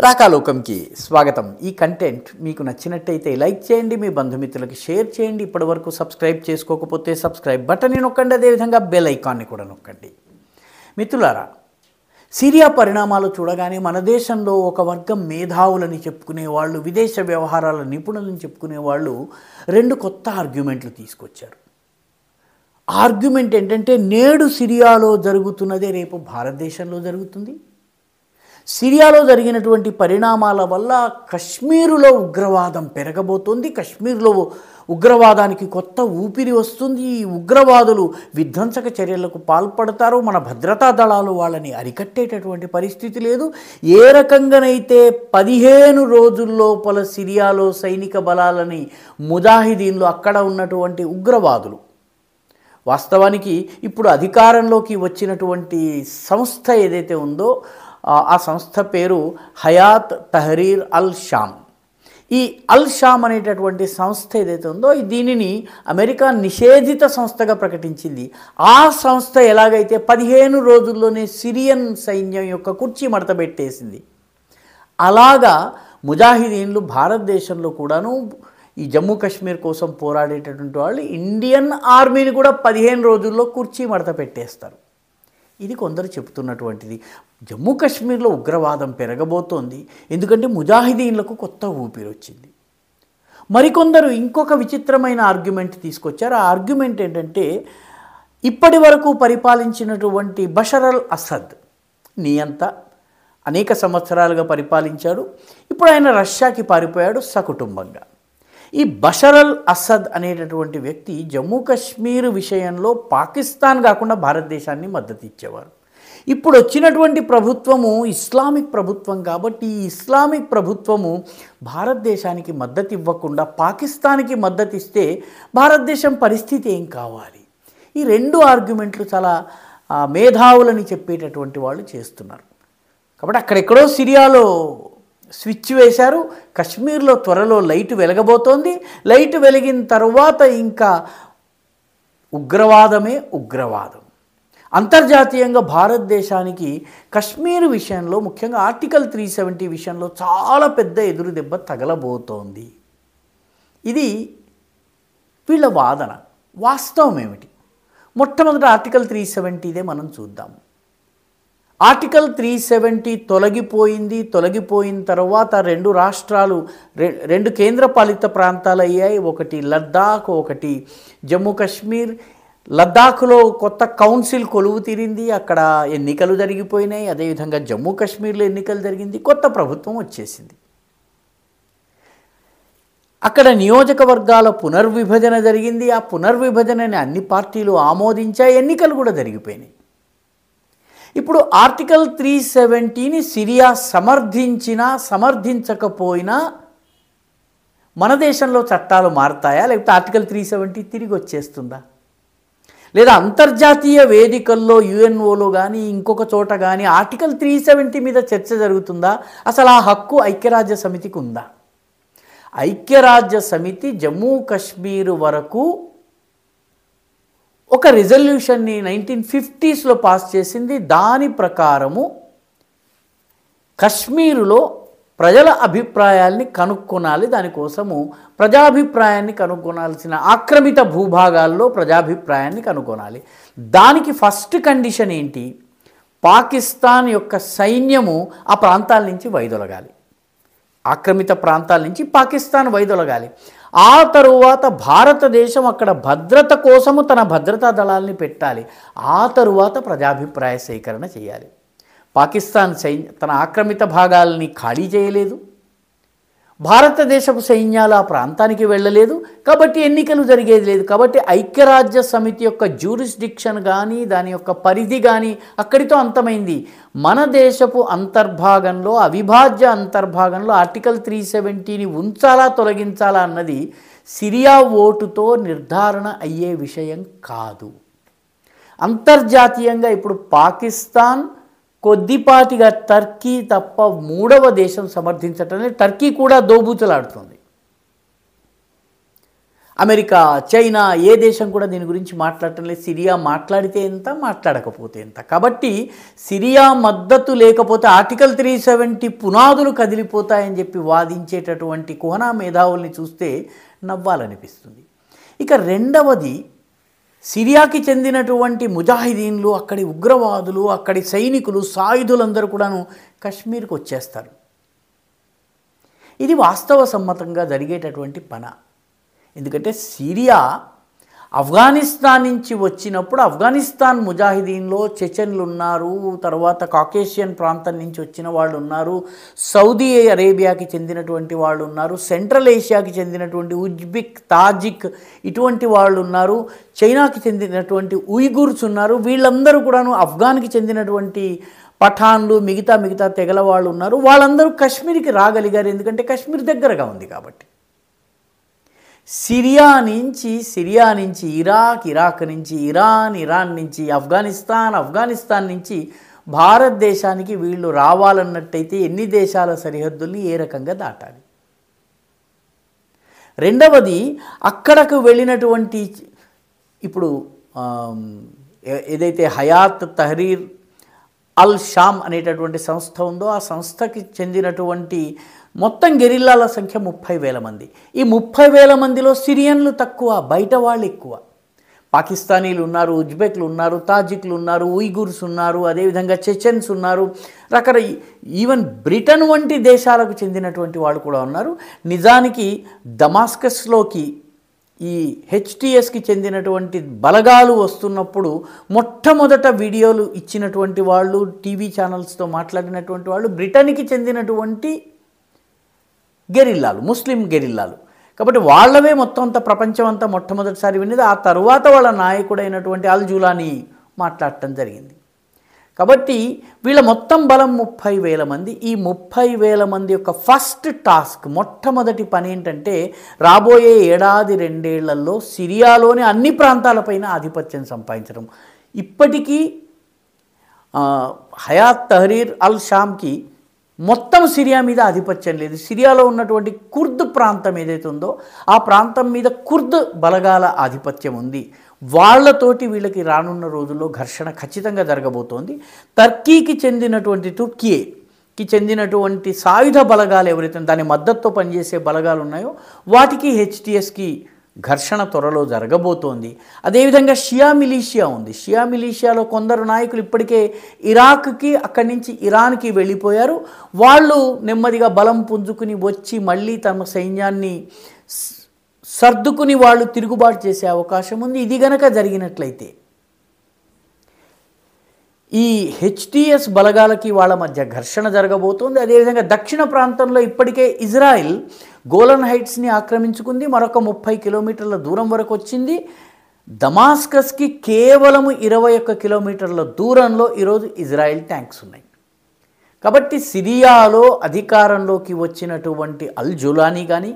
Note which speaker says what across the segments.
Speaker 1: రాకాలోకంకి స్వాగతం. ఈ కంటెంట్ మీకు నచ్చినట్టయితే లైక్ చేయండి, మీ బంధుమిత్రులకు షేర్ చేయండి. ఇప్పటివరకు సబ్స్క్రైబ్ చేసుకోకపోతే సబ్స్క్రైబ్ బటన్ని నొక్కండి, అదేవిధంగా బెల్ ఐకాన్ని కూడా నొక్కండి. మిత్రులారా, సిరియా పరిణామాలు చూడగానే మన దేశంలో ఒక వర్గం మేధావులని చెప్పుకునేవాళ్ళు, విదేశ వ్యవహారాల నిపుణులని చెప్పుకునేవాళ్ళు రెండు కొత్త ఆర్గ్యుమెంట్లు తీసుకొచ్చారు. ఆర్గ్యుమెంట్ ఏంటంటే, నేడు సిరియాలో జరుగుతున్నదే రేపు భారతదేశంలో జరుగుతుంది. సిరియాలో జరిగినటువంటి పరిణామాల వల్ల కశ్మీరులో ఉగ్రవాదం పెరగబోతోంది. కశ్మీర్లో ఉగ్రవాదానికి కొత్త ఊపిరి వస్తుంది. ఈ ఉగ్రవాదులు విధ్వంసక చర్యలకు పాల్పడతారు. మన భద్రతా దళాలు వాళ్ళని అరికట్టేటటువంటి పరిస్థితి లేదు. ఏ రకంగానైతే 15 రోజుల్లోపల సిరియాలో సైనిక బలాలని ముజాహిదీన్లు, అక్కడ ఉన్నటువంటి ఉగ్రవాదులు, వాస్తవానికి ఇప్పుడు అధికారంలోకి వచ్చినటువంటి సంస్థ ఏదైతే ఉందో ఆ సంస్థ పేరు హయాత్ తహరీర్ అల్ షామ్. ఈ అల్ షామ్ అనేటటువంటి సంస్థ ఏదైతే ఉందో దీనిని అమెరికా నిషేధిత సంస్థగా ప్రకటించింది. ఆ సంస్థ ఎలాగైతే 15 రోజుల్లోనే సిరియన్ సైన్యం యొక్క కుర్చీ మడత పెట్టేసింది, అలాగా ముజాహిదీన్లు భారతదేశంలో కూడాను ఈ జమ్మూ కాశ్మీర్ కోసం పోరాడేటటువంటి వాళ్ళు ఇండియన్ ఆర్మీని కూడా 15 రోజుల్లో కుర్చీ మడత పెట్టేస్తారు. ఇది కొందరు చెబుతున్నటువంటిది. జమ్మూ కాశ్మీర్లో ఉగ్రవాదం పెరగబోతోంది, ఎందుకంటే ముజాహిదీన్లకు కొత్త ఊపిరి వచ్చింది. మరికొందరు ఇంకొక విచిత్రమైన ఆర్గ్యుమెంట్ తీసుకొచ్చారు. ఆ ఆర్గ్యుమెంట్ ఏంటంటే, ఇప్పటి వరకు పరిపాలించినటువంటి బషర్ అల్ అసద్ నియంత అనేక సంవత్సరాలుగా పరిపాలించాడు. ఇప్పుడు ఆయన రష్యాకి పారిపోయాడు సకుటుంబంగా. ఈ బషర్ అల్ అసద్ అనేటటువంటి వ్యక్తి జమ్మూ కాశ్మీర్ విషయంలో పాకిస్తాన్ కాకుండా భారతదేశాన్ని మద్దతు ఇచ్చేవారు. ఇప్పుడు వచ్చినటువంటి ప్రభుత్వము ఇస్లామిక్ ప్రభుత్వం కాబట్టి ఈ ఇస్లామిక్ ప్రభుత్వము భారతదేశానికి మద్దతు ఇవ్వకుండా పాకిస్తాన్కి మద్దతు ఇస్తే భారతదేశం పరిస్థితి ఏం కావాలి? ఈ రెండు ఆర్గ్యుమెంట్లు చాలా మేధావులని చెప్పేటటువంటి వాళ్ళు చేస్తున్నారు. కాబట్టి అక్కడెక్కడో సిరియాలో స్విచ్ వేశారు. కశ్మీర్లో త్వరలో లైట్ వెలగబోతోంది. లైట్ వెలిగిన తర్వాత ఇంకా ఉగ్రవాదమే ఉగ్రవాదం. అంతర్జాతీయంగా భారతదేశానికి కశ్మీర్ విషయంలో, ముఖ్యంగా ఆర్టికల్ 370 విషయంలో చాలా పెద్ద ఎదురు దెబ్బ తగలబోతోంది. ఇది వీళ్ళ వాదన. వాస్తవం ఏమిటి? మొట్టమొదటి ఆర్టికల్ 370 మనం చూద్దాము. ఆర్టికల్ 370 తొలగిపోయిన తర్వాత రెండు రాష్ట్రాలు, రెండు కేంద్రపాలిత ప్రాంతాలు అయ్యాయి. ఒకటి లద్దాఖ్, ఒకటి జమ్మూ కాశ్మీర్. లద్దాఖ్లో కొత్త కౌన్సిల్ కొలువు తీరింది, అక్కడ ఎన్నికలు జరిగిపోయినాయి. అదేవిధంగా జమ్మూ కాశ్మీర్లో ఎన్నికలు జరిగింది, కొత్త ప్రభుత్వం వచ్చేసింది. అక్కడ నియోజకవర్గాల పునర్విభజన జరిగింది. ఆ పునర్విభజనని అన్ని పార్టీలు ఆమోదించాయి, ఎన్నికలు కూడా జరిగిపోయినాయి. ఇప్పుడు ఆర్టికల్ 370ని సిరియా సమర్థించినా సమర్థించకపోయినా మన దేశంలో చట్టాలు మారుతాయా? లేకపోతే ఆర్టికల్ 370 తిరిగి వచ్చేస్తుందా? లేదా అంతర్జాతీయ వేదికల్లో యుఎన్ఓలో కానీ ఇంకొక చోట కానీ ఆర్టికల్ 370 మీద చర్చ జరుగుతుందా? అసలు ఆ హక్కు ఐక్యరాజ్య సమితికి ఉందా? ఐక్యరాజ్య సమితి జమ్మూ కాశ్మీర్ వరకు ఒక రిజల్యూషన్ని 1950sలో పాస్ చేసింది. దాని ప్రకారము కశ్మీరులో ప్రజల అభిప్రాయాల్ని కనుక్కొనాలి. దానికోసము ప్రజాభిప్రాయాన్ని కనుగొనాల్సిన ఆక్రమిత భూభాగాల్లో ప్రజాభిప్రాయాన్ని కనుగొనాలి. దానికి ఫస్ట్ కండిషన్ ఏంటి? పాకిస్తాన్ యొక్క సైన్యము ఆ ప్రాంతాల నుంచి వైదొలగాలి. ఆక్రమిత ప్రాంతాల నుంచి పాకిస్తాన్ వైదొలగాలి. ఆ తరువాత భారతదేశం అక్కడ భద్రత కోసము తన భద్రతా దళాలని పెట్టాలి. ఆ తరువాత ప్రజాభిప్రాయ సేకరణ చేయాలి. పాకిస్తాన్ తన ఆక్రమిత భాగాలని ఖాళీ చేయలేదు, భారతదేశపు సైన్యాలు ఆ ప్రాంతానికి వెళ్ళలేదు, కాబట్టి ఎన్నికలు జరిగేది లేదు. కాబట్టి ఐక్యరాజ్య సమితి యొక్క జ్యూరిస్డిక్షన్ కానీ దాని యొక్క పరిధి కానీ అక్కడితో అంతమైంది. మన దేశపు అంతర్భాగంలో, అవిభాజ్య అంతర్భాగంలో ఆర్టికల్ 370ని ఉంచాలా తొలగించాలా అన్నది సిరియా ఓటుతో నిర్ధారణ అయ్యే విషయం కాదు. అంతర్జాతీయంగా ఇప్పుడు పాకిస్తాన్, కొద్దిపాటిగా టర్కీ తప్ప మూడవ దేశం సమర్థించటమే. టర్కీ కూడా దోబూచలాడుతుంది. అమెరికా, చైనా ఏ దేశం కూడా దీని గురించి మాట్లాడటం లేదు. సిరియా మాట్లాడితే ఎంత, మాట్లాడకపోతే ఎంత. కాబట్టి సిరియా మద్దతు లేకపోతే ఆర్టికల్ 370 పునాదులు కదిలిపోతాయని చెప్పి వాదించేటటువంటి కుహనా మేధావుల్ని చూస్తే నవ్వాలనిపిస్తుంది. ఇక రెండవది, సిరియాకి చెందినటువంటి ముజాహిదీన్లు, అక్కడి ఉగ్రవాదులు, అక్కడి సైనికులు, సాయుధులందరూ కూడాను కశ్మీర్కి వచ్చేస్తారు. ఇది వాస్తవ సమ్మతంగా జరిగేటటువంటి పని. ఎందుకంటే సిరియా ఆఫ్ఘనిస్తాన్ నుంచి వచ్చినప్పుడు ఆఫ్ఘనిస్తాన్ ముజాహిదీన్లో చెచెన్లు ఉన్నారు, తర్వాత కాకేషియన్ ప్రాంతం నుంచి వచ్చిన వాళ్ళు ఉన్నారు, సౌదీ అరేబియాకి చెందినటువంటి వాళ్ళు ఉన్నారు, సెంట్రల్ ఏషియాకి చెందినటువంటి ఉజ్బెక్, తాజిక్ ఇటువంటి వాళ్ళు ఉన్నారు, చైనాకి చెందినటువంటి ఉయిగుర్స్ ఉన్నారు. వీళ్ళందరూ కూడాను ఆఫ్ఘన్కి చెందినటువంటి పఠాన్లు, మిగతా తెగల వాళ్ళు ఉన్నారు. వాళ్ళందరూ కశ్మీర్కి రాగలిగారు, ఎందుకంటే కశ్మీర్ దగ్గరగా ఉంది కాబట్టి. సిరియా నుంచి ఇరాక్ నుంచి ఇరాన్ నుంచి ఆఫ్ఘనిస్తాన్ నుంచి భారతదేశానికి వీళ్ళు రావాలన్నట్టయితే ఎన్ని దేశాల సరిహద్దుల్ని ఏ రకంగా దాటాలి? రెండవది, అక్కడకు వెళ్ళినటువంటి ఇప్పుడు ఏదైతే హయాత్ తహరీర్ అల్ షామ్ అనేటటువంటి సంస్థ ఉందో ఆ సంస్థకి చెందినటువంటి మొత్తం గెరిల్లాల సంఖ్య 30,000 మంది. ఈ 30,000 మందిలో సిరియన్లు తక్కువ, బయట వాళ్ళు ఎక్కువ. పాకిస్తానీలు ఉన్నారు, ఉజ్బెక్లు ఉన్నారు, తాజిక్లు ఉన్నారు, ఉయిగుర్స్ ఉన్నారు, అదేవిధంగా చెచెన్స్ ఉన్నారు, ఈవెన్ బ్రిటన్ వంటి దేశాలకు చెందినటువంటి వాళ్ళు కూడా ఉన్నారు. నిజానికి దమాస్కస్లోకి ఈ హెచ్టిఎస్కి చెందినటువంటి బలగాలు వస్తున్నప్పుడు మొట్టమొదట వీడియోలు ఇచ్చినటువంటి వాళ్ళు, టీవీ ఛానల్స్తో మాట్లాడినటువంటి వాళ్ళు బ్రిటన్కి చెందినటువంటి గెరిల్లాలు, ముస్లిం గెరిల్లాలు. కాబట్టి వాళ్ళవే మొత్తం అంతా ప్రపంచం అంతా మొట్టమొదటిసారి విన్నది. ఆ తరువాత వాళ్ళ నాయకుడైనటువంటి అల్ జులానీ మాట్లాడటం జరిగింది. కాబట్టి వీళ్ళ మొత్తం బలం 30,000 మంది. ఈ 30,000 మంది యొక్క ఫస్ట్ టాస్క్, మొట్టమొదటి పని ఏంటంటే రాబోయే 1-2 ఏళ్లలో సిరియాలోని అన్ని ప్రాంతాలపైన ఆధిపత్యం సంపాదించడం. ఇప్పటికీ హయాత్ తహరీర్ అల్ షామ్కి మొత్తం సిరియా మీద ఆధిపత్యం లేదు. సిరియాలో ఉన్నటువంటి కుర్ద్ ప్రాంతం ఏదైతే ఉందో ఆ ప్రాంతం మీద కుర్ద్ బలగాల ఆధిపత్యం ఉంది. వాళ్ళతోటి వీళ్ళకి రానున్న రోజుల్లో ఘర్షణ ఖచ్చితంగా జరగబోతోంది. తుర్కీకి చెందినటువంటి సాయుధ బలగాలు ఎవరైతే దాని మద్దతుతో పనిచేసే బలగాలు ఉన్నాయో వాటికి హెచ్టిఎస్కి ఘర్షణ త్వరలో జరగబోతోంది. అదేవిధంగా షియా మిలీషియా ఉంది. షియా మిలీషియాలో కొందరు నాయకులు ఇప్పటికే ఇరాక్కి, అక్కడి నుంచి ఇరాన్కి వెళ్ళిపోయారు. వాళ్ళు నెమ్మదిగా బలం పుంజుకుని వచ్చి మళ్ళీ తమ సైన్యాన్ని సర్దుకుని వాళ్ళు తిరుగుబాటు చేసే అవకాశం ఉంది. ఇది గనక జరిగినట్లయితే ఈ హెచ్టిఎస్ బలగాలకి వాళ్ళ మధ్య ఘర్షణ జరగబోతోంది. అదేవిధంగా దక్షిణ ప్రాంతంలో ఇప్పటికే ఇజ్రాయిల్ గోలన్ హైట్స్ని ఆక్రమించుకుంది, మరొక 30 కిలోమీటర్ల దూరం వరకు వచ్చింది. దమాస్కస్కి కేవలం 21 కిలోమీటర్ల దూరంలో ఈరోజు ఇజ్రాయిల్ ట్యాంక్స్ ఉన్నాయి. కాబట్టి సిరియాలో అధికారంలోకి వచ్చినటువంటి అల్ జులానీ కానీ,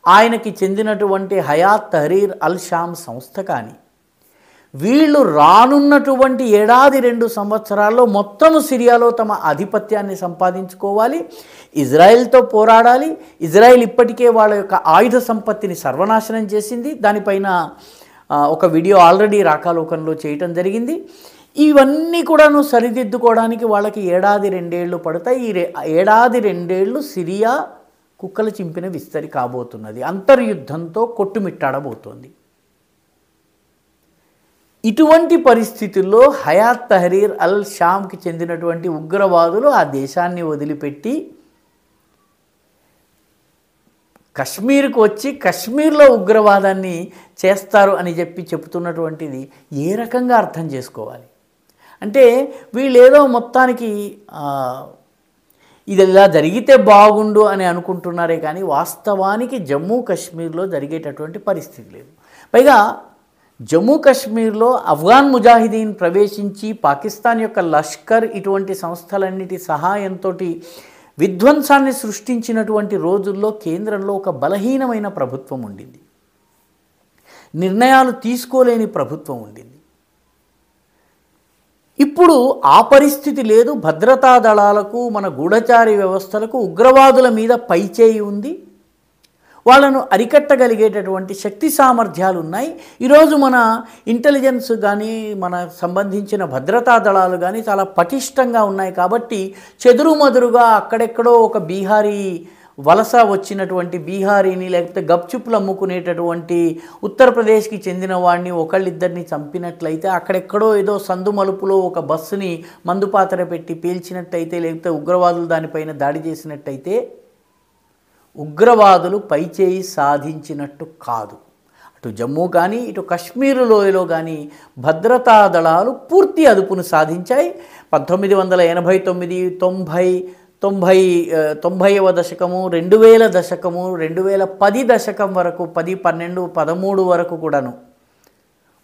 Speaker 1: ఆయనకి చెందినటువంటి హయాత్ తహరీర్ అల్ షామ్ సంస్థ కానీ, వీళ్ళు రానున్నటువంటి 1-2 సంవత్సరాల్లో మొత్తం సిరియాలో తమ ఆధిపత్యాన్ని సంపాదించుకోవాలి, ఇజ్రాయెల్తో పోరాడాలి. ఇజ్రాయెల్ ఇప్పటికే వాళ్ళ యొక్క ఆయుధ సంపత్తిని సర్వనాశనం చేసింది. దానిపైన ఒక వీడియో ఆల్రెడీ రాకాలోకంలో చేయటం జరిగింది. ఇవన్నీ కూడాను సరిదిద్దుకోవడానికి వాళ్ళకి 1-2 ఏళ్ళు పడతాయి. ఈ 1-2 ఏళ్ళు సిరియా కుక్కలు చింపిన విస్తరి కాబోతున్నది. అంతర్యుద్ధంతో కొట్టుమిట్టాడబోతోంది. ఇటువంటి పరిస్థితుల్లో హయాత్ తహరీర్ అల్ షామ్కి చెందినటువంటి ఉగ్రవాదులు ఆ దేశాన్ని వదిలిపెట్టి కశ్మీర్కు వచ్చి కశ్మీర్లో ఉగ్రవాదాన్ని చేస్తారు అని చెప్తున్నటువంటిది ఏ రకంగా అర్థం చేసుకోవాలి? అంటే వీళ్ళేదో మొత్తానికి ఇది ఇలా జరిగితే బాగుండు అని అనుకుంటున్నారే కానీ వాస్తవానికి జమ్మూ కాశ్మీర్లో జరిగేటటువంటి పరిస్థితి లేదు. పైగా జమ్మూ కాశ్మీర్లో ఆఫ్ఘన్ ముజాహిదీన్ ప్రవేశించి పాకిస్తాన్ యొక్క లష్కర్ ఇటువంటి సంస్థలన్నిటి సహాయంతో విధ్వంసాన్ని సృష్టించినటువంటి రోజుల్లో కేంద్రంలో ఒక బలహీనమైన ప్రభుత్వం ఉండింది, నిర్ణయాలు తీసుకోలేని ప్రభుత్వం ఉండింది. ఇప్పుడు ఆ పరిస్థితి లేదు. భద్రతా దళాలకు, మన గూఢచారి వ్యవస్థలకు ఉగ్రవాదుల మీద పైచేయి ఉంది. వాళ్ళను అరికట్టగలిగేటటువంటి శక్తి సామర్థ్యాలు ఉన్నాయి. ఈరోజు మన ఇంటెలిజెన్స్ కానీ మన సంబంధించిన భద్రతా దళాలు కానీ చాలా పటిష్టంగా ఉన్నాయి. కాబట్టి చెదురుమదురుగా అక్కడెక్కడో ఒక బీహారీ వలస వచ్చినటువంటి బీహారీని లేకపోతే గప్చుప్పులు అమ్ముకునేటటువంటి ఉత్తరప్రదేశ్కి చెందిన వాడిని ఒకళ్ళిద్దరిని చంపినట్లయితే, అక్కడెక్కడో ఏదో సందు మలుపులో ఒక బస్సుని మందుపాత్ర పెట్టి పీల్చినట్టయితే, లేకపోతే ఉగ్రవాదులు దానిపైన దాడి చేసినట్టయితే ఉగ్రవాదులు పైచేయి సాధించినట్టు కాదు. అటు జమ్మూ కానీ ఇటు కాశ్మీర్ లోయలో కానీ భద్రతా దళాలు పూర్తి అదుపును సాధించాయి. 1989, 90వ దశకము, 2000 దశకము, 2010 దశకం వరకు, 10, 12, 13 వరకు కూడాను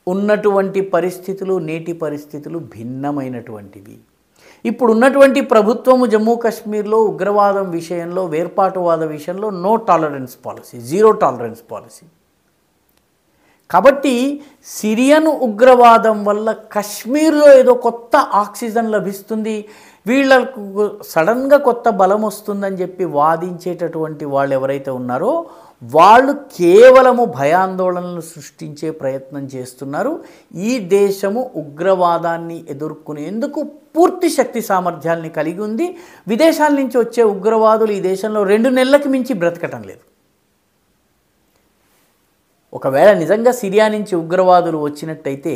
Speaker 1: ఉన్నటువంటి పరిస్థితులు నేటి పరిస్థితులు భిన్నమైనటువంటివి. ఇప్పుడు ఉన్నటువంటి ప్రభుత్వము జమ్మూ కాశ్మీర్లో ఉగ్రవాదం విషయంలో, వేర్పాటువాద విషయంలో no tolerance policy, zero tolerance policy. కాబట్టి సిరియన్ ఉగ్రవాదం వల్ల కశ్మీర్లో ఏదో కొత్త ఆక్సిజన్ లభిస్తుంది, వీళ్ళకు సడన్గా కొత్త బలం వస్తుందని చెప్పి వాదించేటటువంటి వాళ్ళు ఎవరైతే ఉన్నారో వాళ్ళు కేవలము భయాందోళనలు సృష్టించే ప్రయత్నం చేస్తున్నారు. ఈ దేశము ఉగ్రవాదాన్ని ఎదుర్కొనేందుకు పూర్తి శక్తి సామర్థ్యాల్ని కలిగి ఉంది. విదేశాల నుంచి వచ్చే ఉగ్రవాదులు ఈ దేశంలో 2 నెలలకు మించి బ్రతకటం లేదు. ఒకవేళ నిజంగా సిరియా నుంచి ఉగ్రవాదులు వచ్చినట్టయితే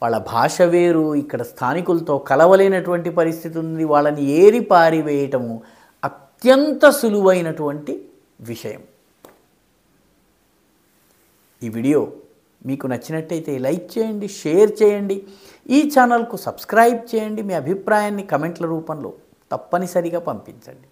Speaker 1: వాళ్ళ భాష వేరు, ఇక్కడ స్థానికులతో కలవలేనటువంటి పరిస్థితి ఉంది. వాళ్ళని ఏరి పారివేయటము అత్యంత సులువైనటువంటి విషయం. ఈ వీడియో మీకు నచ్చినట్టయితే లైక్ చేయండి, షేర్ చేయండి, ఈ ఛానల్కు సబ్స్క్రైబ్ చేయండి. మీ అభిప్రాయాన్ని కమెంట్ల రూపంలో తప్పనిసరిగా పంపించండి.